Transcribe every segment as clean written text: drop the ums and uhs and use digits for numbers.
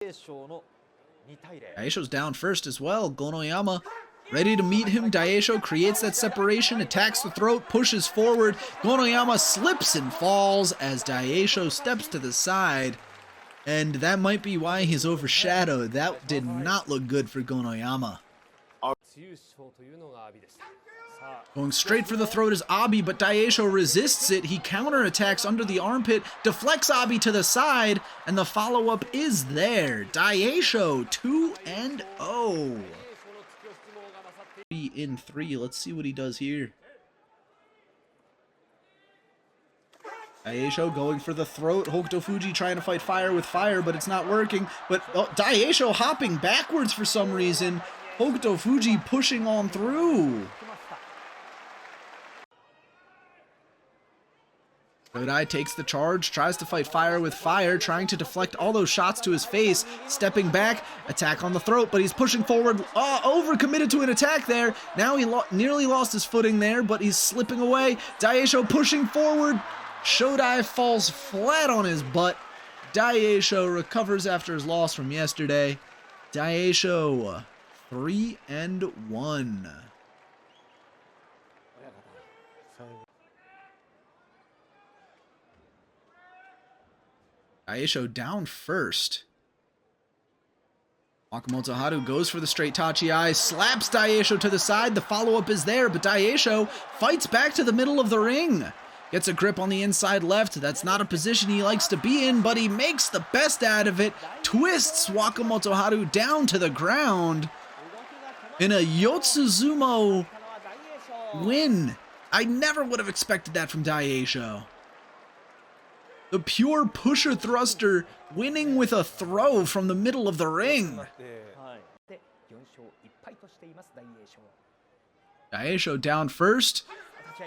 Daieisho's down first as well. Gonoyama ready to meet him. Daieisho creates that separation, attacks the throat, pushes forward. Gonoyama slips and falls as Daieisho steps to the side. And that might be why he's overshadowed. That did not look good for Gonoyama. Going straight for the throat is Abi, but Daieisho resists it. He counterattacks under the armpit, deflects Abi to the side, and the follow-up is there. Daieisho 2-0. 3 in 3. Let's see what he does here. Daieisho going for the throat. Hokuto Fuji trying to fight fire with fire, but it's not working. But Daieisho hopping backwards for some reason. Hokuto Fuji pushing on through. Kodai takes the charge, tries to fight fire with fire, trying to deflect all those shots to his face, stepping back, attack on the throat, but he's pushing forward, overcommitted to an attack there. Now he nearly lost his footing there, but he's slipping away. Daieisho pushing forward. Shodai falls flat on his butt. Daieisho recovers after his loss from yesterday. Daieisho 3-1. Daieisho down first. Wakamoto Haru goes for the straight Tachi-ai, slaps Daieisho to the side. The follow-up is there, but Daieisho fights back to the middle of the ring. Gets a grip on the inside left. That's not a position he likes to be in, but he makes the best out of it. Twists Wakamoto Haru down to the ground in a Yotsuzumo win. I never would have expected that from Daieisho. The pure pusher thruster winning with a throw from the middle of the ring. Daieisho down first.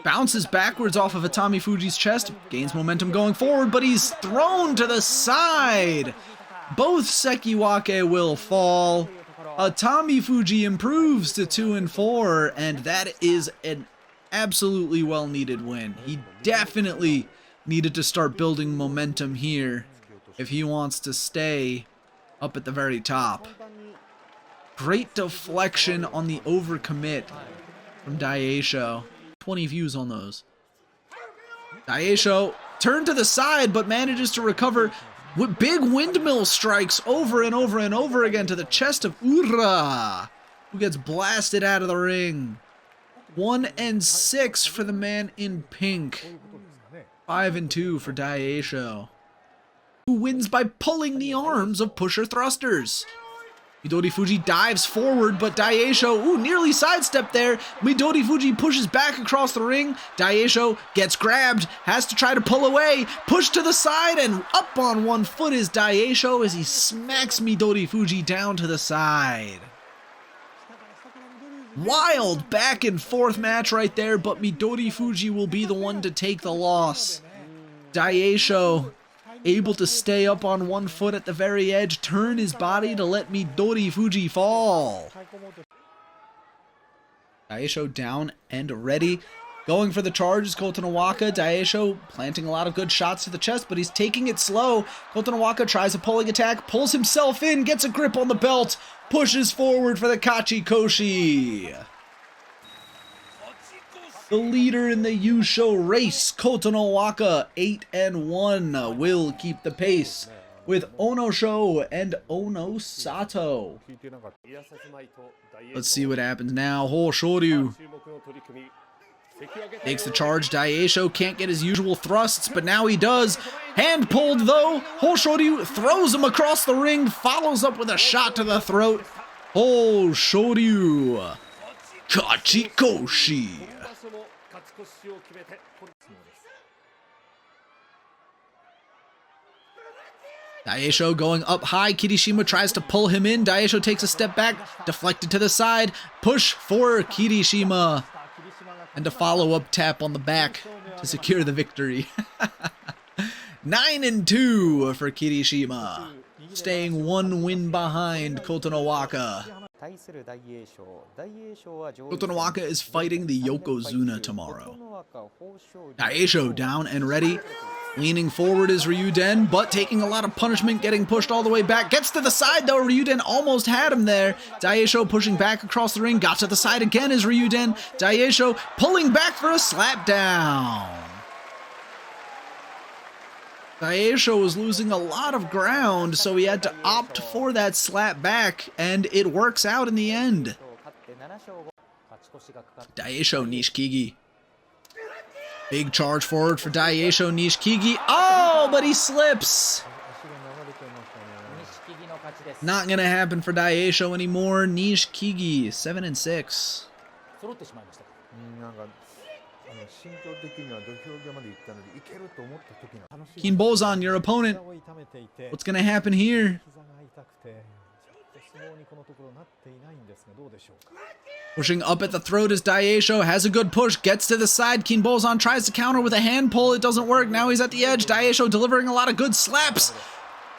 Bounces backwards off of Atami Fuji's chest. Gains momentum going forward, but he's thrown to the side. Both Sekiwake will fall. Atami Fuji improves to 2-4, and that is an absolutely well-needed win. He definitely needed to start building momentum here if he wants to stay up at the very top. Great deflection on the overcommit from Daieisho. 20 views on those. Daieisho turned to the side but manages to recover with big windmill strikes over and over and over again to the chest of Ura, who gets blasted out of the ring. 1-6 for the man in pink. 5-2 for Daieisho, who wins by pulling the arms of pusher thrusters. Midori Fuji dives forward, but Daieisho, nearly sidestepped there. Midori Fuji pushes back across the ring. Daieisho gets grabbed, has to try to pull away, push to the side, and up on one foot is Daieisho as he smacks Midori Fuji down to the side. Wild back and forth match right there, but Midori Fuji will be the one to take the loss. Daieisho able to stay up on one foot at the very edge, turn his body to let Midori Fuji fall. Daieisho down and ready. Going for the charge is Kotonowaka. Daieisho planting a lot of good shots to the chest, but he's taking it slow. Kotonowaka tries a pulling attack, pulls himself in, gets a grip on the belt, pushes forward for the Kachikoshi. The leader in the yusho race, Kotonowaka, 8-1, will keep the pace with Onosho and Onosato. Let's see what happens now. Hoshoryu takes the charge. Daieisho can't get his usual thrusts, but now he does. Hand pulled though. Hoshoryu throws him across the ring, follows up with a shot to the throat. Hoshoryu Kachikoshi. Daieisho going up high. Kirishima tries to pull him in. Daieisho takes a step back, deflected to the side. Push for Kirishima. And a follow-up tap on the back to secure the victory. 9-2 for Kirishima, staying one win behind Kotonowaka. Kotonowaka is fighting the Yokozuna tomorrow. Daieisho down and ready. Leaning forward is Ryuden, but taking a lot of punishment, getting pushed all the way back. Gets to the side though, Ryuden almost had him there. Daieisho pushing back across the ring, got to the side again is Ryuden. Daieisho pulling back for a slap down. Daieisho was losing a lot of ground, so he had to opt for that slap back, and it works out in the end. Daieisho Nishikigi. Big charge forward for Daieisho Nishikigi. Oh, but he slips. Not gonna happen for Daieisho anymore. Nishikigi, 7-6. Kinbozan, your opponent. What's gonna happen here? Pushing up at the throat is Daieisho, has a good push, gets to the side. Kinbozan tries to counter with a hand pull, it doesn't work. Now he's at the edge. Daieisho delivering a lot of good slaps.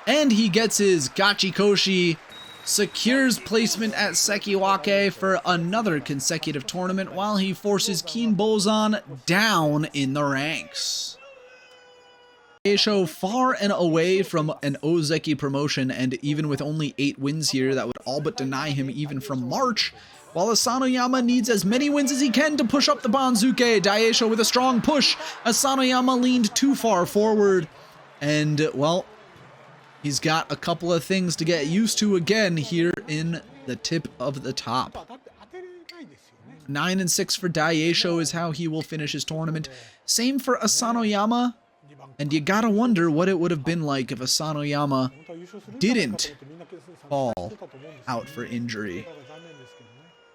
And he gets his Gachikoshi, secures placement at Sekiwake for another consecutive tournament while he forces Kinbozan down in the ranks. Daieisho far and away from an Ozeki promotion, and even with only 8 wins here, that would all but deny him even from March. While Asanoyama needs as many wins as he can to push up the Banzuke. Daieisho with a strong push. Asanoyama leaned too far forward. And, well, he's got a couple of things to get used to again here in the tip of the top. 9-6 for Daieisho is how he will finish his tournament. Same for Asanoyama. And you gotta wonder what it would have been like if Asanoyama didn't fall out for injury.